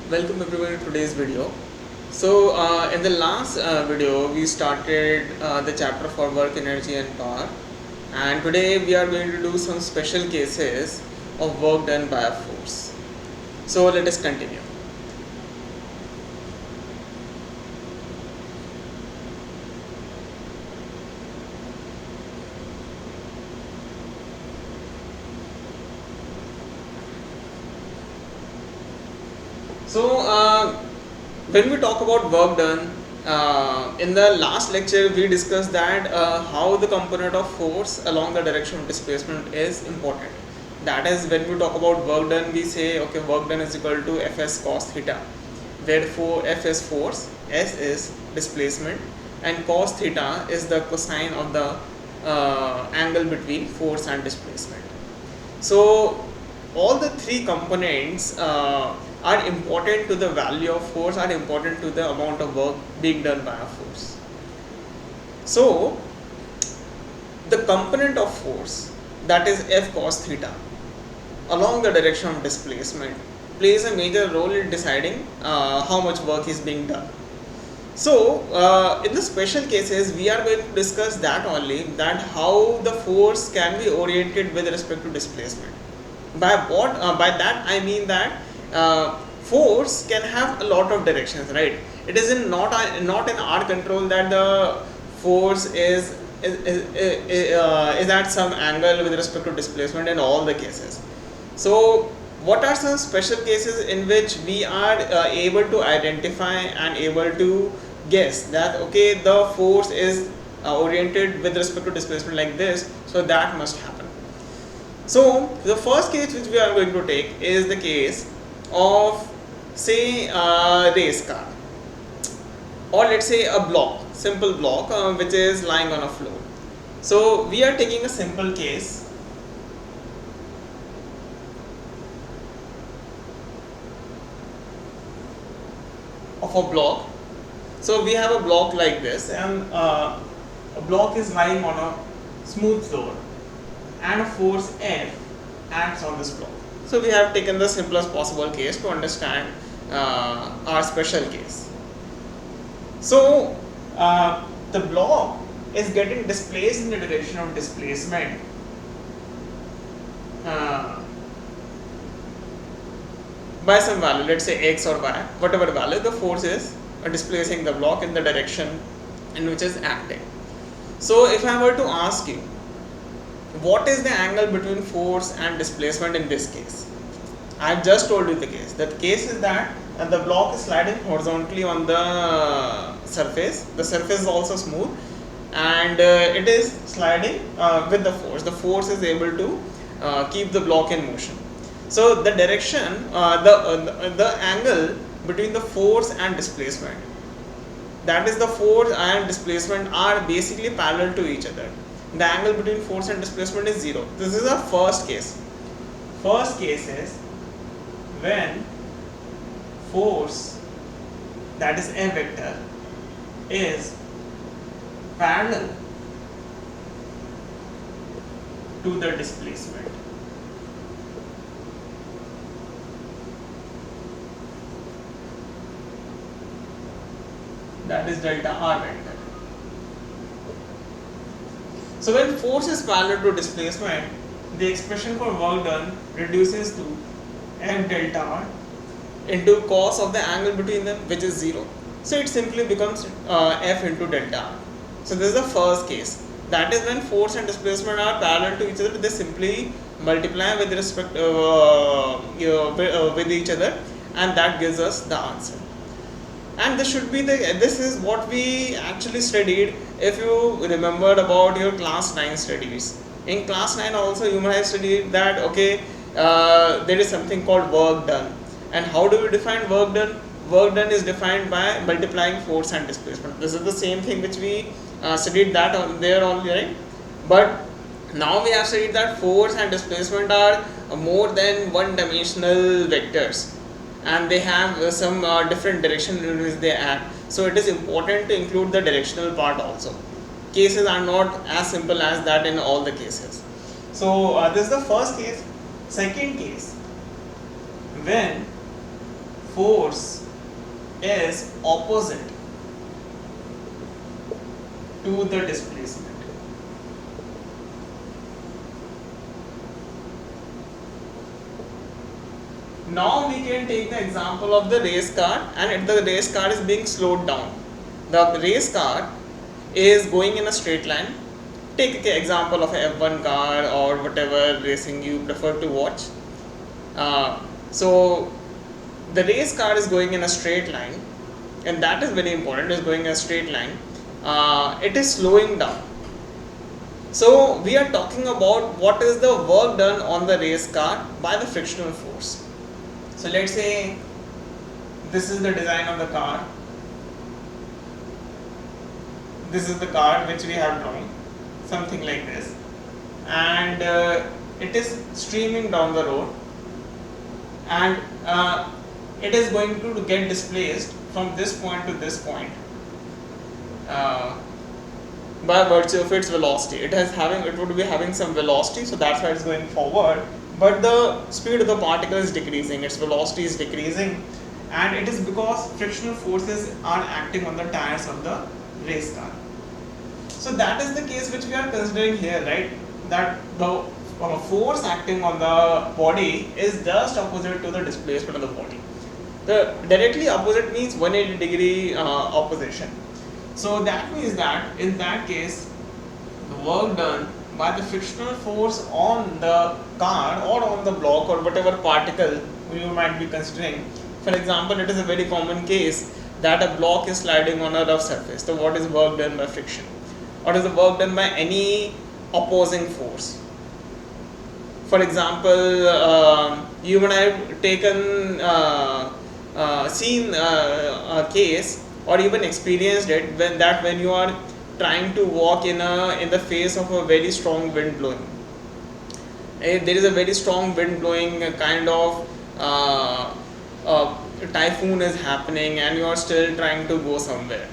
Welcome everyone to today's video. In the last video we started the chapter for work, energy and power, and today we are going to do some special cases of work done by a force. So let us continue. When we talk about work done, in the last lecture we discussed that how the component of force along the direction of displacement is important. That is, when we talk about work done, we say okay, work done is equal to Fs cos theta, where F is force, S is displacement, and cos theta is the cosine of the angle between force and displacement. So all the three components are important to the value of force, are important to the amount of work being done by a force. So the component of force, that is F cos theta, along the direction of displacement plays a major role in deciding how much work is being done. So in the special cases we are going to discuss that only, that how the force can be oriented with respect to displacement. By that I mean that force can have a lot of directions, right? It is not in our control that the force is at some angle with respect to displacement in all the cases. So what are some special cases in which we are able to identify and able to guess that okay, the force is oriented with respect to displacement like this, so that must happen. So the first case which we are going to take is the case of, say, a race car, or let's say a block, simple block which is lying on a floor. So we are taking a simple case of a block. So we have a block like this, and a block is lying on a smooth floor, and a force F acts on this block. So we have taken the simplest possible case to understand our special case. So the block is getting displaced in the direction of displacement by some value, let's say x or y, whatever value, the force is displacing the block in the direction in which is acting. So if I were to ask you, what is the angle between force and displacement in this case? I have just told you the case. The case is that the block is sliding horizontally on the surface. The surface is also smooth, and it is sliding with the force. The force is able to keep the block in motion. So the direction, the angle between the force and displacement, that is, the force and displacement are basically parallel to each other. The angle between force and displacement is 0. This is our first case. First case is when force, that is a vector, is parallel to the displacement. That is delta r vector. So when force is parallel to displacement, the expression for work done reduces to F delta r into cos of the angle between them, which is 0. So it simply becomes F into delta r. So this is the first case. That is when force and displacement are parallel to each other, they simply multiply with respect with each other, and that gives us the answer. And this is what we actually studied. If you remembered about your class 9 studies, in class 9 also you might have studied that okay, there is something called work done. And how do we define work done? Work done is defined by multiplying force and displacement. This is the same thing which we studied that there only, right? But now we have studied that force and displacement are more than one dimensional vectors, and they have some different direction in which they act. So it is important to include the directional part also. Cases are not as simple as that in all the cases. So this is the first case. Second case, when force is opposite to the displacement. Now we can take the example of the race car, and if the race car is being slowed down, the race car is going in a straight line. Take an example of a F1 car or whatever racing you prefer to watch. So the race car is going in a straight line, and that is very important, is going in a straight line. It is slowing down. So we are talking about what is the work done on the race car by the frictional force. So let's say this is the design of the car. This is the car which we have drawn, something like this, and it is streaming down the road, and it is going to get displaced from this point to this point by virtue of its velocity. It would be having some velocity, so that's why it's going forward, but the speed of the particle is decreasing, its velocity is decreasing, and it is because frictional forces are acting on the tires of the race car. So that is the case which we are considering here, right? That the force acting on the body is just opposite to the displacement of the body. The directly opposite means 180 degree opposition. So that means that in that case, the work done by the frictional force on the car or on the block or whatever particle you might be considering. For example, it is a very common case that a block is sliding on a rough surface. So what is work done by friction? What is the work done by any opposing force? For example, you and I have taken seen a case or even experienced it when you are trying to walk in the face of a very strong wind blowing. There is a very strong wind blowing, kind of typhoon is happening, and you are still trying to go somewhere.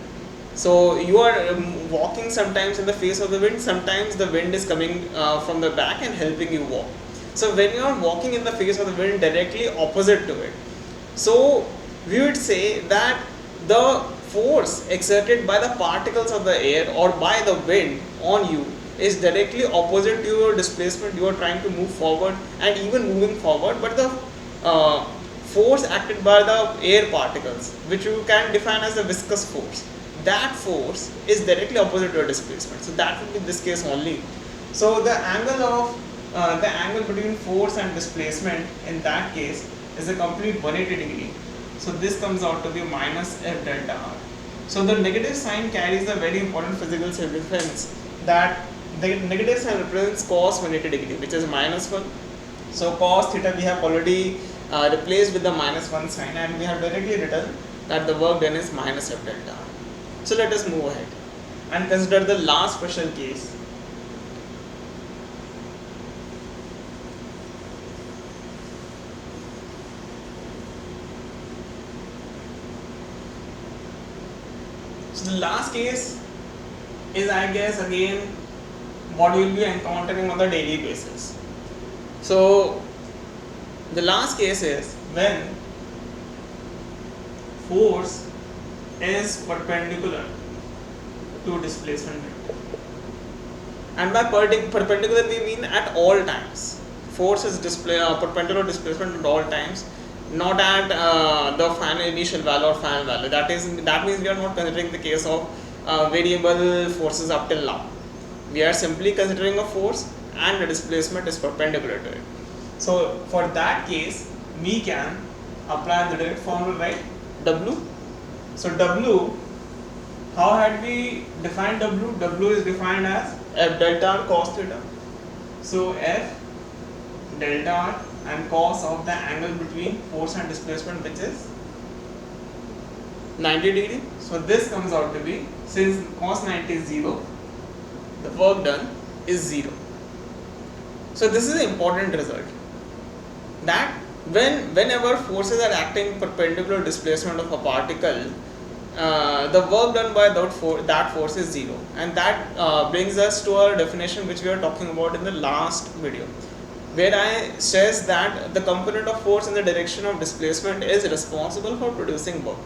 So you are walking sometimes in the face of the wind, sometimes the wind is coming from the back and helping you walk. So when you are walking in the face of the wind, directly opposite to it, so we would say that the force exerted by the particles of the air or by the wind on you is directly opposite to your displacement. You are trying to move forward and even moving forward, but the force acted by the air particles, which you can define as the viscous force, that force is directly opposite to your displacement. So that will be this case only. So the angle between force and displacement in that case is a complete 180 degree. So this comes out to be minus F delta R. So the negative sign carries a very important physical significance, that the negative sign represents cos 180 degree, which is minus 1. So cos theta we have already replaced with the minus 1 sign, and we have directly written that the work done is minus F delta R. So let us move ahead and consider the last special case. So the last case is, I guess, again what you will be encountering on the daily basis. So the last case is when force is perpendicular to displacement vector, and by perpendicular we mean at all times. Force is perpendicular to displacement at all times, not at the final initial value or final value. That means we are not considering the case of variable forces up till now. We are simply considering a force and the displacement is perpendicular to it. So for that case, we can apply the direct formula, right? W. So W, how had we defined W? W is defined as F delta R cos theta. So F delta R and cos of the angle between force and displacement, which is 90 degree. So this comes out to be, since cos 90 is 0, the work done is 0. So this is an important result, that whenever forces are acting perpendicular to displacement of a particle, the work done by that force is 0, and that brings us to our definition which we are talking about in the last video. where I stress that the component of force in the direction of displacement is responsible for producing work,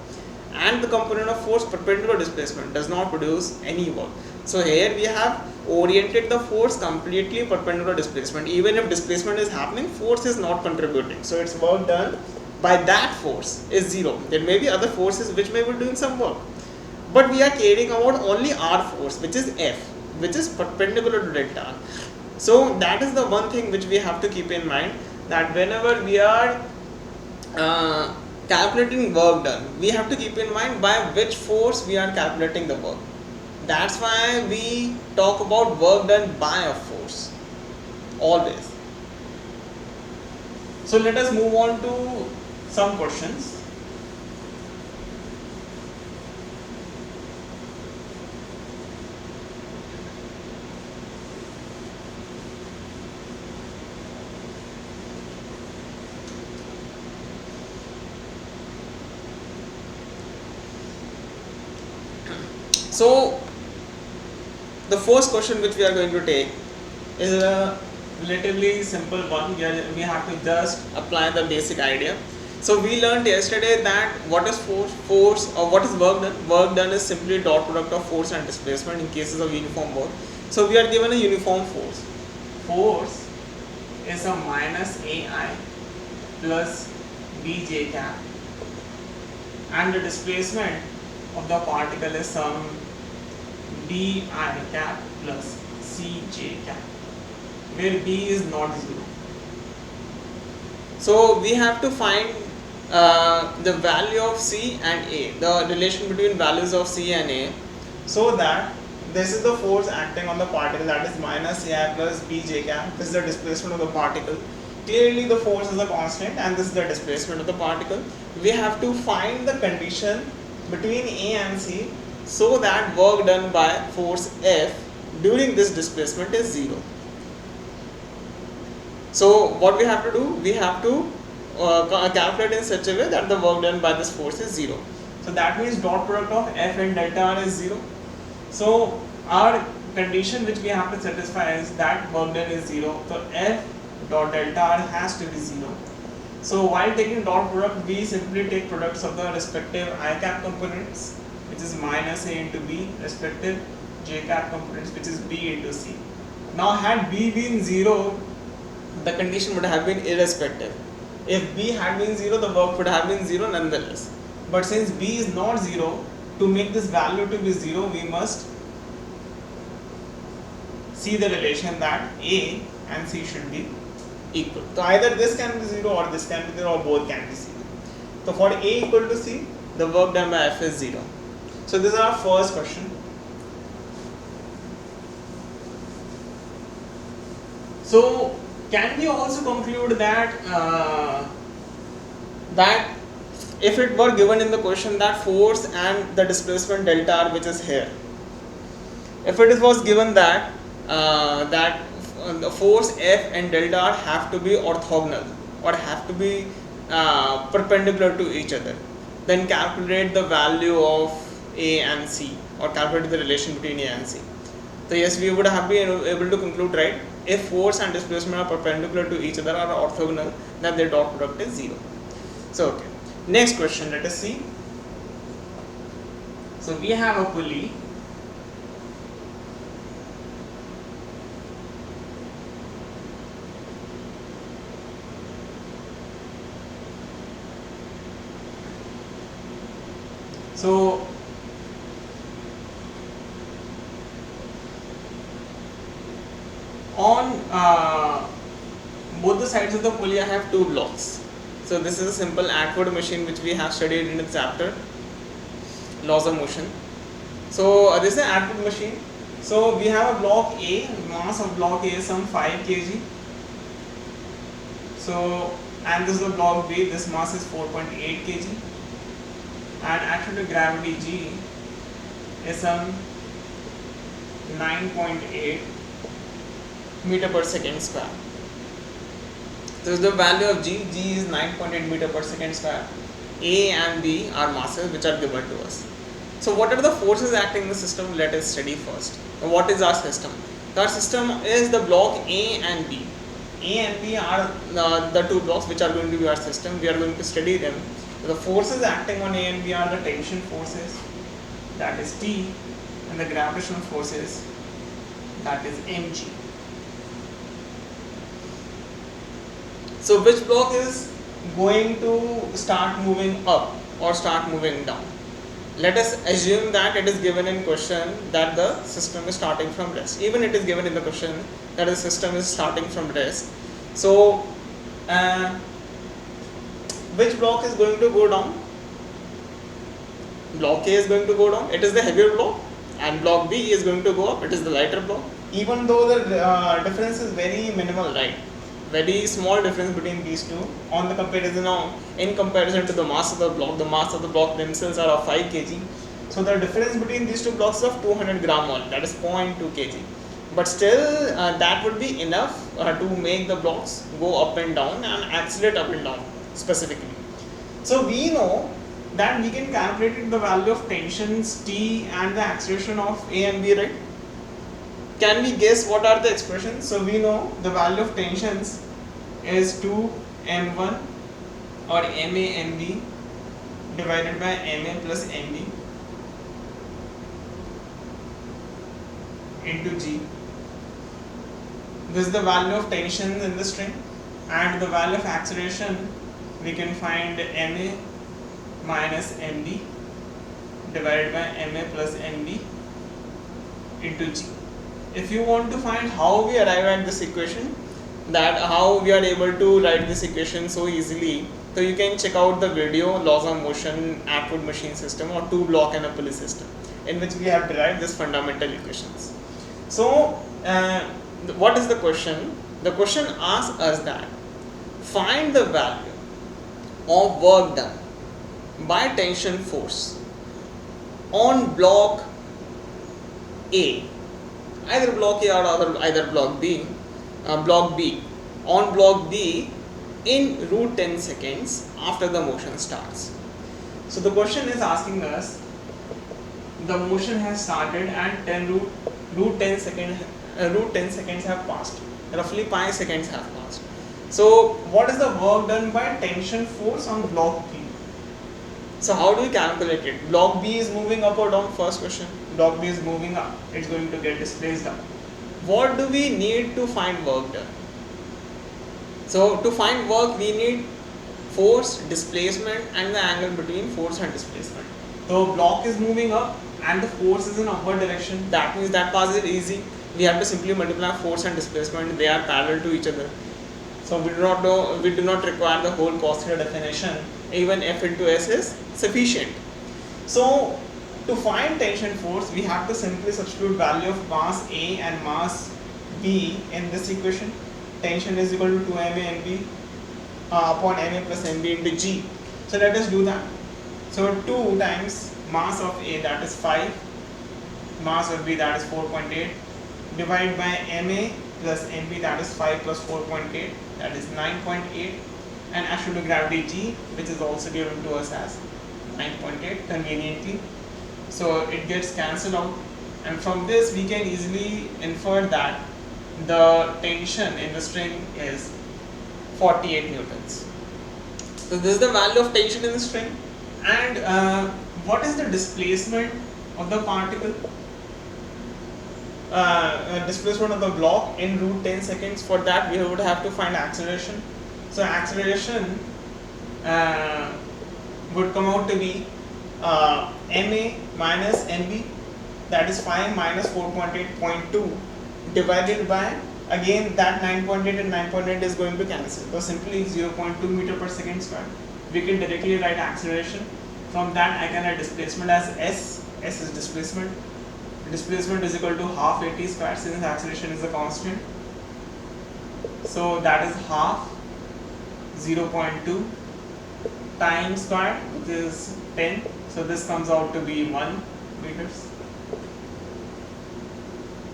and the component of force perpendicular displacement does not produce any work. So here we have oriented the force completely perpendicular displacement. Even if displacement is happening, force is not contributing. So its work done by that force is zero. There may be other forces which may be doing some work, but we are caring about only our force, which is F, which is perpendicular to delta. So that is the one thing which we have to keep in mind, that whenever we are calculating work done, we have to keep in mind by which force we are calculating the work. That's why we talk about work done by a force always. So let us move on to some questions. So the first question which we are going to take is a relatively simple one. We have to just apply the basic idea. So we learned yesterday that what is force or what is work done. Work done is simply dot product of force and displacement in cases of uniform work. So we are given a uniform force. Force is a minus AI plus Bj cap, and the displacement of the particle is some di cap plus Cj cap, where B is not 0. So we have to find the value of C and A, the relation between values of C and A, so that this is the force acting on the particle, that is minus AI plus Bj cap. This is the displacement of the particle. Clearly the force is a constant and this is the displacement of the particle. We have to find the condition between A and C so that work done by force F during this displacement is 0. So what we have to do, we have to calculate in such a way that the work done by this force is 0. So that means dot product of F and delta R is 0. So our condition which we have to satisfy is that work done is 0. So F dot delta R has to be 0. So while taking dot product, we simply take products of the respective I cap components, which is minus A into B, respective J cap components, which is B into C. Now had B been 0, the condition would have been irrespective. If B had been 0, the work would have been 0 nonetheless. But since B is not 0, to make this value to be 0, we must see the relation that A and C should be equal. So either this can be 0 or this can be 0 or both can be 0. So for A equal to C, the work done by F is 0. So this is our first question. So can we also conclude that that if it were given in the question that force and the displacement delta R, which is here, if it was given that the force F and delta R have to be orthogonal or have to be perpendicular to each other, then calculate the value of A and C, or calculate the relation between A and C. So yes, we would have been able to conclude, right, if force and displacement are perpendicular to each other or orthogonal, then their dot product is 0. So okay, next question, let us see. So we have a pulley. So on both the sides of the pulley I have two blocks. So this is a simple Atwood machine which we have studied in the chapter laws of motion. So this is an Atwood machine. So we have a block A, mass of block A is some 5 kg. So and this is the block B, this mass is 4.8 kg. And attributed gravity G is some 9.8 meter per second square. So is the value of G. G is 9.8 meter per second square. A and B are masses which are given to us. So what are the forces acting in the system? Let us study first. What is our system? Our system is the block A and B. A and B are the two blocks which are going to be our system. We are going to study them. So the forces acting on A and B are the tension forces, that is T, and the gravitational forces, that is mg. So which block is going to start moving up or start moving down? Let us assume that it is given in question that the system is starting from rest. Even it is given in the question that the system is starting from rest. So which block is going to go down? Block A is going to go down, it is the heavier block, and block B is going to go up, it is the lighter block. Even though the difference is very minimal, right? Very small difference between these two on the comparison now, in comparison to the mass of the block. The mass of the block themselves are of 5 kg. So the difference between these two blocks is of 200 gram only, that is 0.2 kg. But still that would be enough to make the blocks go up and down and accelerate up and down specifically. So we know that we can calculate the value of tensions T and the acceleration of A and B, right? Can we guess what are the expressions? So we know the value of tensions is 2m1 or MA/MB divided by MA plus MB into G. This is the value of tension in the string, and the value of acceleration we can find MA minus MB divided by MA plus MB into G. If you want to find how we arrive at this equation, that how we are able to write this equation so easily, so you can check out the video laws of motion Atwood machine system or two block and a pulley system, in which we have derived this fundamental equations. So what is the question? The question asks us that find the value of work done by tension force on block A, either block A or either block B, on block B in root 10 seconds after the motion starts. So the question is asking us, the motion has started and root 10 seconds have passed, roughly 5 seconds have passed. So what is the work done by tension force on block B? So how do we calculate it? Block B is moving up or down? First question. Block B is moving up, it's going to get displaced down. What do we need to find work done? So to find work we need force, displacement and the angle between force and displacement. So block is moving up and the force is in upward direction, that means that part is easy. We have to simply multiply force and displacement, they are parallel to each other. So we do not require the whole cos theta definition, even F into S is sufficient. So to find tension force, we have to simply substitute value of mass A and mass B in this equation. Tension is equal to 2 MA upon MA plus MB into G. So let us do that. So 2 times mass of A, that is 5, mass of B, that is 4.8, divided by MA plus MB, that is 5 plus 4.8, that is 9.8, and absolute gravity G, which is also given to us as 9.8 conveniently. So it gets cancelled out, and from this we can easily infer that the tension in the string is 48 newtons. So this is the value of tension in the string. And what is the displacement of the particle? Displacement of the block in root 10 seconds. For that we would have to find acceleration. So acceleration would come out to be MA minus MB, that is 5 minus 4.8.2 divided by, again that 9.8 and 9.8 is going to cancel, so simply 0.2 meter per second square. We can directly write acceleration. From that I can write displacement as S is displacement. Displacement is equal to half AT square since acceleration is a constant. So that is half 0.2 times square, which is 10. So this comes out to be 1 meters.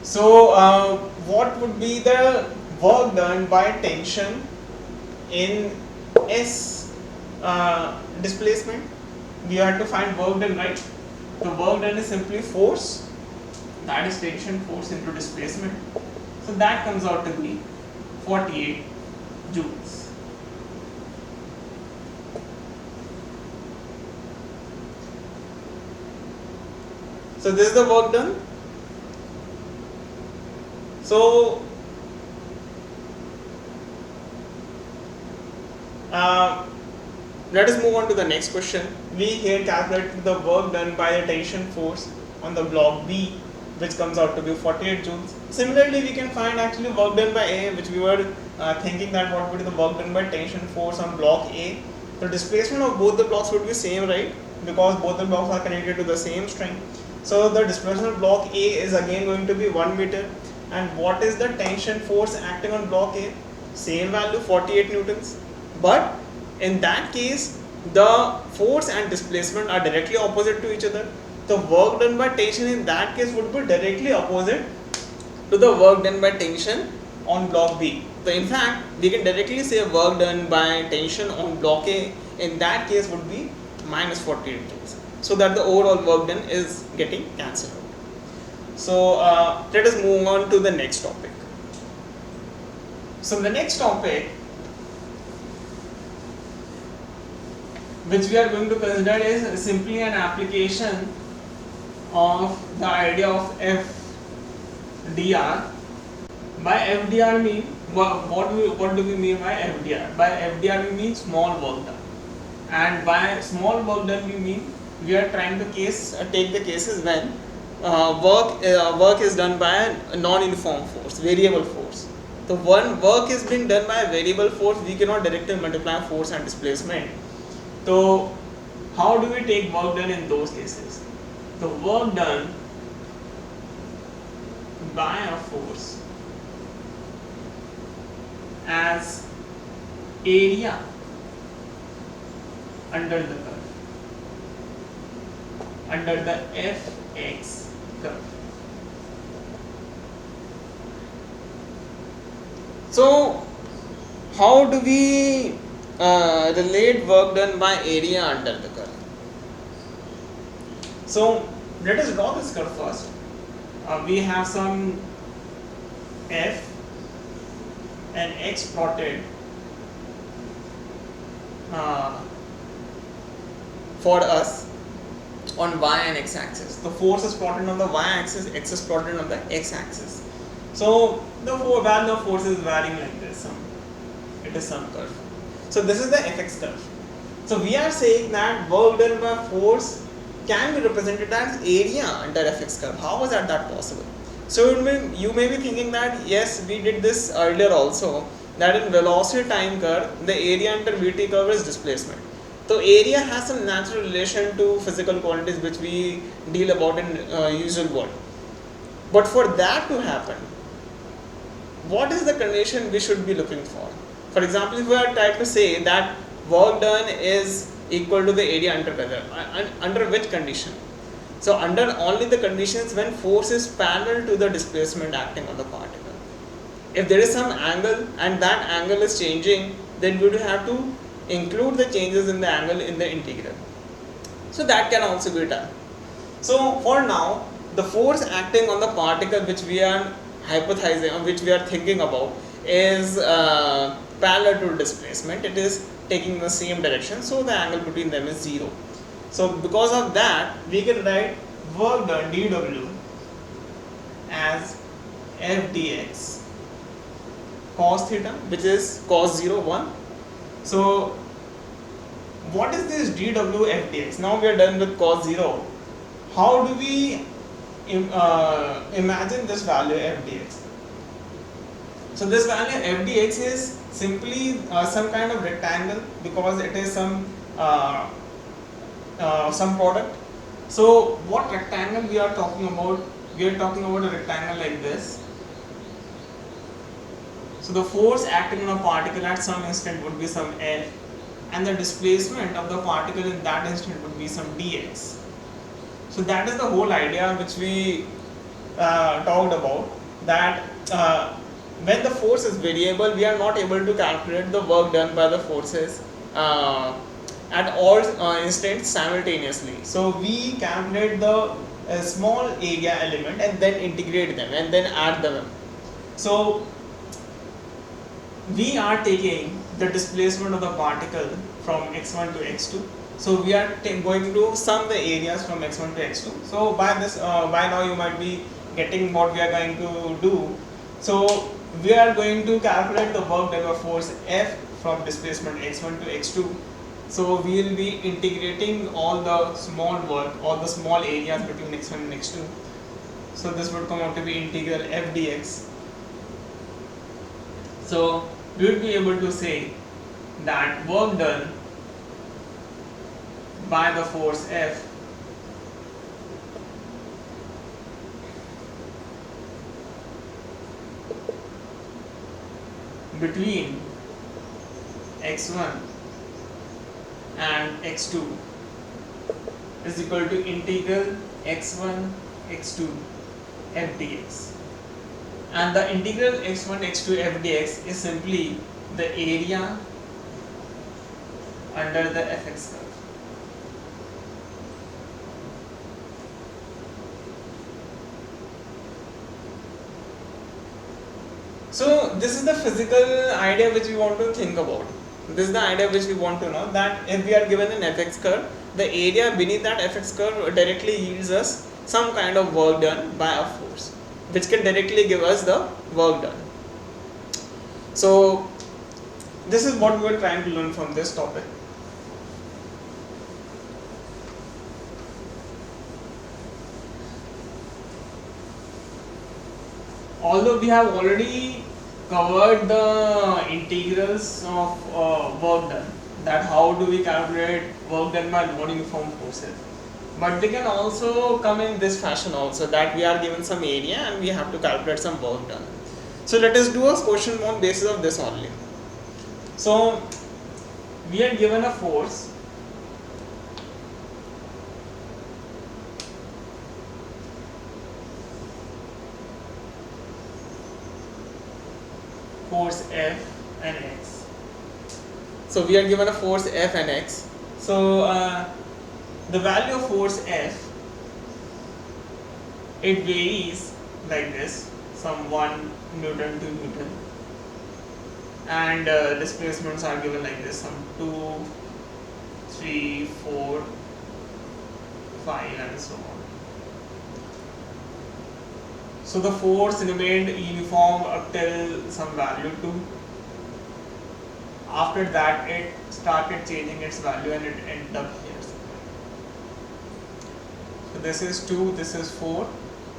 So what would be the work done by tension in S displacement? We have to find work done, right? The work done is simply force, that is tension force into displacement. So that comes out to be 48 joules. So this is the work done. So let us move on to the next question. We here calculated the work done by the tension force on the block B, which comes out to be 48 joules. Similarly, we can find actually work done by A, which we were thinking that what would be the work done by tension force on block A. The displacement of both the blocks would be same, right? Because both the blocks are connected to the same string. So the displacement of block A is again going to be 1 meter. And what is the tension force acting on block A? Same value, 48 newtons. But in that case, the force and displacement are directly opposite to each other. The work done by tension in that case would be directly opposite to the work done by tension on block B. So in fact, we can directly say work done by tension on block A in that case would be minus 48 joules. So that the overall work done is getting cancelled out. So let us move on to the next topic. So the next topic which we are going to consider is simply an application of the idea of FDR. By FDR mean what do we mean by FDR? By FDR we mean small work done, and by small work done we mean we are trying to take the cases when work is done by a non-uniform force, variable force. So one work is being done by a variable force, we cannot directly multiply force and displacement. So how do we take work done in those cases? The work done by a force as area under the curve, under the fx curve. So how do we relate work done by area under the curve? So let us draw this curve first. We have some f and x plotted for us on y and x axis. The force is plotted on the y axis, x is plotted on the x axis. So the value of force is varying like this. It is some curve. So this is the fx curve. So we are saying that work done by force can be represented as area under fx curve. How is that possible? So you may be thinking that yes, we did this earlier also, that in velocity time curve the area under vt curve is displacement. So area has some natural relation to physical quantities which we deal about in usual world. But for that to happen, what is the condition we should be looking for? For example, if we are trying to say that work done is equal to the area under curve, under which condition? So under only the conditions when force is parallel to the displacement acting on the particle. If there is some angle and that angle is changing, then we would have to include the changes in the angle in the integral. So that can also be done. So for now, the force acting on the particle which we are hypothesizing, or which we are thinking about, is parallel to displacement. It is taking the same direction, so the angle between them is 0. So because of that, we can write work done dW as f dx cos theta, which is cos 0 1. So what is this dW f dx? Now we are done with cos 0. How do we imagine this value f dx? So this value f dx is simply some kind of rectangle, because it is some product. So what rectangle we are talking about? We are talking about a rectangle like this. So the force acting on a particle at some instant would be some L, and the displacement of the particle in that instant would be some dx. So that is the whole idea which we talked about, that when the force is variable, we are not able to calculate the work done by the forces at all instants simultaneously. So we calculate the small area element and then integrate them and then add them. So we are taking the displacement of the particle from x1 to x2. So we are going to sum the areas from x1 to x2. So by this, by now you might be getting what we are going to do. So we are going to calculate the work done by force F from displacement x1 to x2. So we will be integrating all the small work, all the small areas between x1 and x2. So this would come out to be integral f dx. So we would be able to say that work done by the force F between x1 and x2 is equal to integral x1 x2 f dx. And the integral x1 x2 f dx is simply the area under the fx curve. So this is the physical idea which we want to think about. This is the idea which we want to know, that if we are given an fx curve, the area beneath that fx curve directly yields us some kind of work done by a force, which can directly give us the work done. So this is what we were trying to learn from this topic. Although we have already covered the integrals of work done, that how do we calculate work done by non-uniform forces, but they can also come in this fashion also, that we are given some area and we have to calculate some work done. So let us do a question on basis of this only. So we are given a force F and x. So we are given a force F and x. So the value of force F, it varies like this, some 1 Newton, 2 Newton, and displacements are given like this, some 2, 3, 4, 5 and so on. So the force remained uniform up till some value 2. After that it started changing its value and it ended up here. So this is 2, this is 4,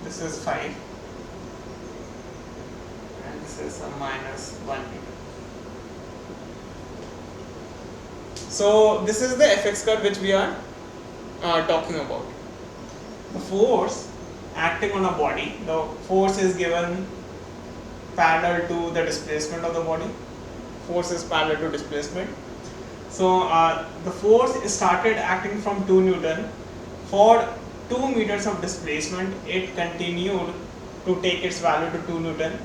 this is 5, and this is a minus 1 Newton. So this is the fx curve which we are talking about. The force acting on a body, the force is given parallel to the displacement of the body. Force is parallel to displacement. So the force started acting from 2 Newton. For 2 meters of displacement, it continued to take its value to 2 Newton.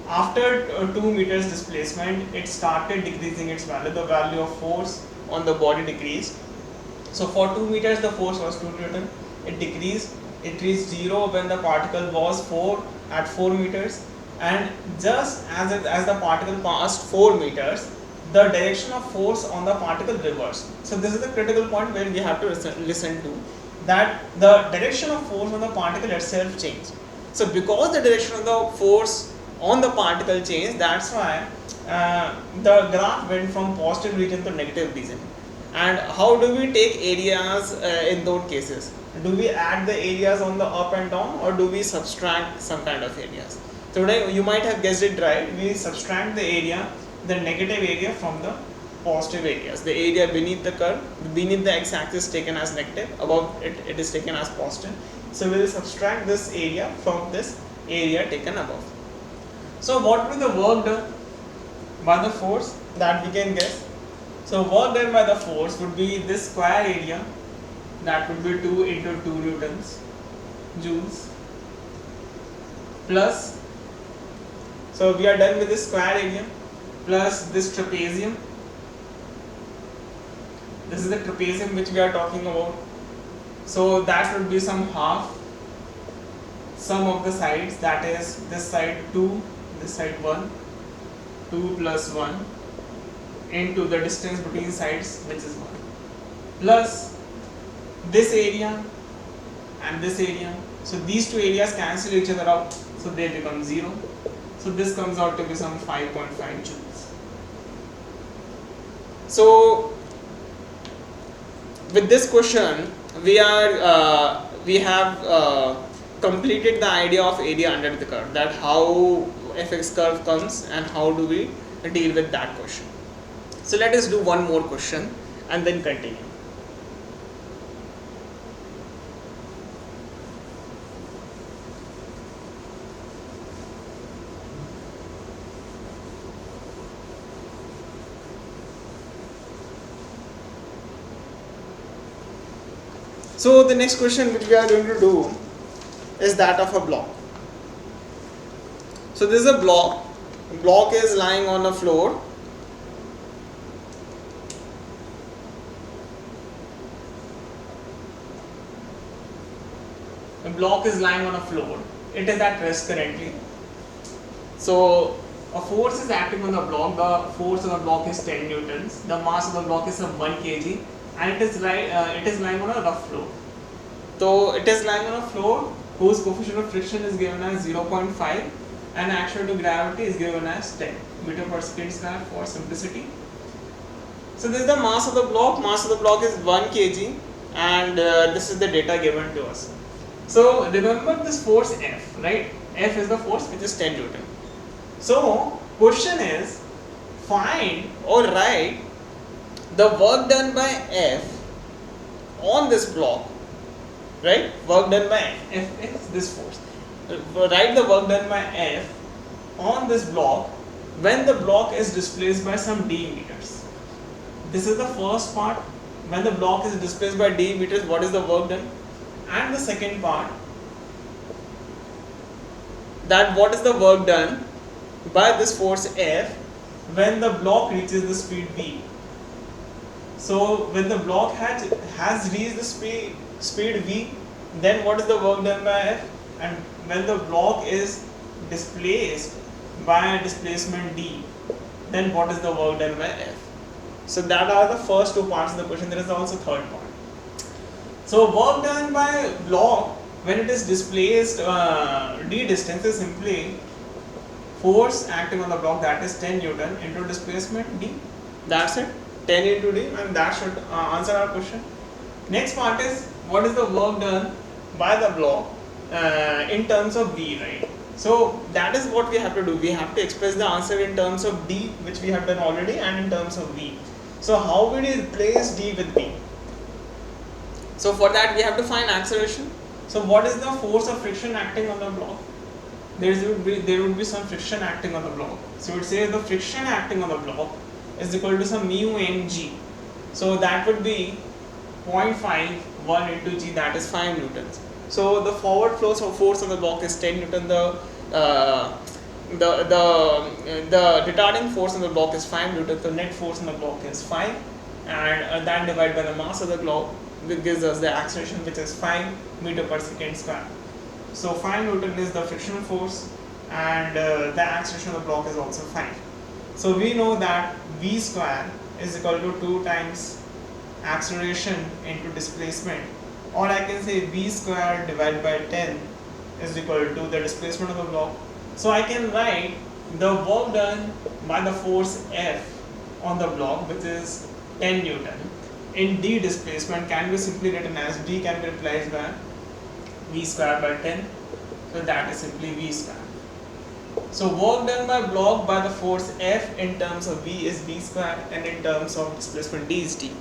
After 2 meters displacement, it started decreasing its value. The value of force on the body decreased. So for 2 meters the force was 2 Newton. It decreased. It reached 0 when the particle was 4 at 4 meters, and just as the particle passed 4 meters, the direction of force on the particle reversed. So this is the critical point where we have to listen to, that the direction of force on the particle itself changed. So because the direction of the force on the particle changed, that's why the graph went from positive region to negative region. And how do we take areas in those cases? Do we add the areas on the up and down, or do we subtract some kind of areas? So today you might have guessed it right. We subtract the area, the negative area, from the positive areas. The area beneath the curve, beneath the x-axis, taken as negative, above it is taken as positive. So we will subtract this area from this area taken above. So what will be the work done by the force that we can guess? So work done by the force would be this square area, that would be 2 into 2 newtons, joules, plus, so we are done with this square area, plus this trapezium. This is the trapezium which we are talking about. So that would be some half sum of the sides, that is this side 2, this side 1, 2 plus 1 into the distance between sides, which is 1, plus this area and this area. So these two areas cancel each other out, so they become 0. So this comes out to be some 5.5 joules. So with this question, we have completed the idea of area under the curve, that how fx curve comes and how do we deal with that question. So let us do one more question and then continue. So the next question which we are going to do is that of a block. So this is a block. Block is lying on a floor. The block is lying on a floor. It is at rest currently. So a force is acting on the block. The force on the block is 10 newtons. The mass of the block is some 1 kg, and it is lying on a rough floor. So it is lying on a floor whose coefficient of friction is given as 0.5 and action to gravity is given as 10 meter per second square for simplicity. So this is the mass of the block. Mass of the block is 1 kg, and this is the data given to us. So remember this force F, right? F is the force which is 10 newton. So question is, find or write the work done by F on this block, right? Work done by F is this force. Write the work done by F on this block when the block is displaced by some d meters. This is the first part. When the block is displaced by d meters, what is the work done? And the second part, that what is the work done by this force F when the block reaches the speed v. So when the block has reached the speed v, then what is the work done by F? And when the block is displaced by a displacement d, then what is the work done by F? So that are the first two parts of the question. There is also third part. So work done by block when it is displaced d distance is simply force acting on the block, that is 10 newton into displacement d. That's it, 10 into d, and that should answer our question. Next part is what is the work done by the block in terms of v, right? So that is what we have to do. We have to express the answer in terms of d, which we have done already, and in terms of v. So how will we replace d with v? So for that we have to find acceleration. So what is the force of friction acting on the block? There would be some friction acting on the block. So it says the friction acting on the block is equal to some mu mg. So that would be 0.51 into g, that is 5 newtons. So the forward flow force on the block is 10 newton. The retarding force on the block is 5 newton. The net force on the block is 5, and that divided by the mass of the block gives us the acceleration, which is 5 meter per second square. So 5 newton is the frictional force, and the acceleration of the block is also 5. So we know that v square is equal to 2 times acceleration into displacement, or I can say v square divided by 10 is equal to the displacement of the block. So I can write the work done by the force F on the block, which is 10 newton, in d displacement can be simply written as d can be replaced by v square by 10. So that is simply v square. So work done by block by the force F in terms of v is v square, and in terms of displacement d is d.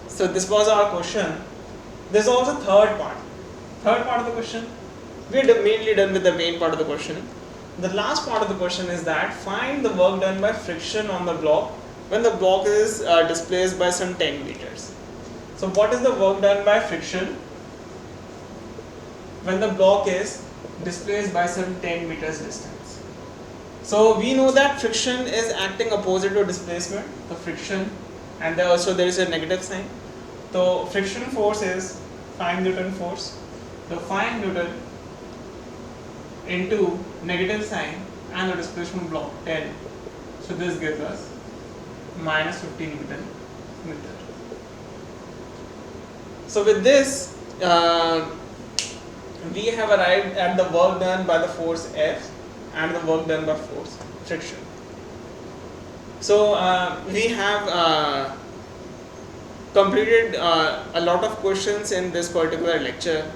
So this was our question. There is also third part. Third part of the question. We are mainly done with the main part of the question. The last part of the question is that find the work done by friction on the block when the block is displaced by some 10 meters. So what is the work done by friction when the block is displaced by some 10 meters distance? So we know that friction is acting opposite to displacement, the friction, and also there is a negative sign. So friction force is 5 newton force. The 5 newton into negative sign and the displacement block 10. So this gives us minus 50 Newton meter. So with this, we have arrived at the work done by the force F and the work done by force friction. So we have completed a lot of questions in this particular lecture.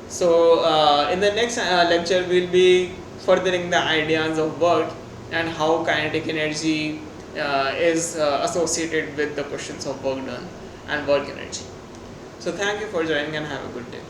So in the next lecture, we'll be furthering the ideas of work and how kinetic energy is associated with the questions of work done and work energy. So thank you for joining and have a good day.